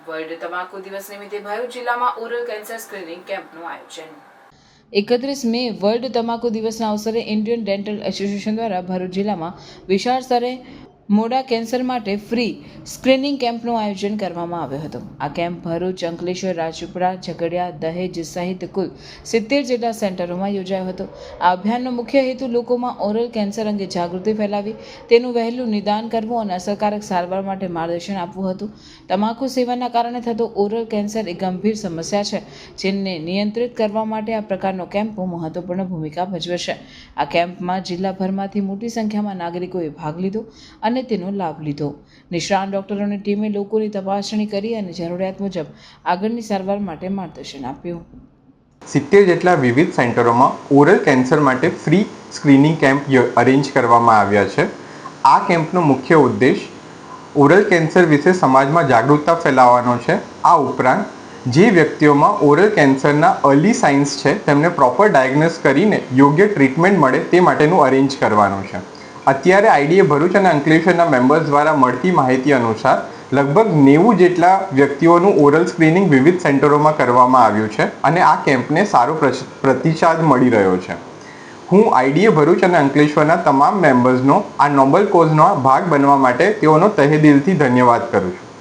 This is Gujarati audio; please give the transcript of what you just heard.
વર્લ્ડ તમાકુ દિવસ નિમિત્તે ભરૂચ જિલ્લામાં ઓરલ કેન્સર સ્ક્રીનિંગ કેમ્પનું આયોજન। 31 મે વર્લ્ડ તમાકુ દિવસના અવસરે ઇન્ડિયન ડેન્ટલ એસોસિએશન દ્વારા ભરૂચ જિલ્લામાં વિશાળ સ્તરે મોઢા કેન્સર માટે ફ્રી સ્ક્રીનિંગ કેમ્પનું આયોજન કરવામાં આવ્યું હતું। આ કેમ્પ ભરૂચ, અંકલેશ્વર, રાજપીપળા, ઝઘડિયા, દહેજ સહિત કુલ 70 જેટલા સેન્ટરોમાં યોજાયો હતો। આ અભિયાનનો મુખ્ય હેતુ લોકોમાં ઓરલ કેન્સર અંગે જાગૃતિ ફેલાવી, તેનું વહેલું નિદાન કરવું અને અસરકારક સારવાર માટે માર્ગદર્શન આપવું હતું। તમાકુ સેવનના કારણે થતો ઓરલ કેન્સર એક ગંભીર સમસ્યા છે, જેને નિયંત્રિત કરવા માટે આ પ્રકારનો કેમ્પ મહત્વપૂર્ણ ભૂમિકા ભજવે છે। આ કેમ્પમાં જિલ્લાભરમાંથી મોટી સંખ્યામાં નાગરિકોએ ભાગ લીધો અને તેનો લાભ લીધો। નિષ્ણાત ડોક્ટરોની ટીમે લોકોની તપાસણી કરી અને જરૂરિયાત મુજબ આગળની સારવાર માટે માર્ગદર્શન આપ્યું। 70 જેટલા વિવિધ સેન્ટરોમાં ઓરલ કેન્સર માટે ફ્રી સ્ક્રીનિંગ કેમ્પ અરેન્જ કરવામાં આવ્યા છે। આ કેમ્પનો મુખ્ય ઉદ્દેશ ઓરલ કેન્સર વિશે સમાજમાં જાગૃતતા ફેલાવવાનો છે। આ ઉપરાંત જે વ્યક્તિઓમાં ઓરલ કેન્સરના અર્લી સાઇન્સ છે તેમને પ્રોપર ડાયગ્નોસ કરીને યોગ્ય ટ્રીટમેન્ટ મળે તે માટેનું અરેન્જ કરવાનું છે। અત્યારે આઈડીએ ભરૂચ અને અંકલેશ્વરના મેમ્બર્સ દ્વારા મળતી માહિતી અનુસાર લગભગ 90 જેટલા વ્યક્તિઓનું ઓરલ સ્ક્રીનિંગ વિવિધ સેન્ટરોમાં કરવામાં આવ્યું છે અને આ કેમ્પને સારો પ્રતિસાદ મળી રહ્યો છે। હું આઈડીએ ભરૂચ અને અંકલેશ્વરના તમામ મેમ્બર્સનો આ નોબલ કોઝનો ભાગ બનવા માટે તેઓનો તહેદિલથી ધન્યવાદ કરું છું।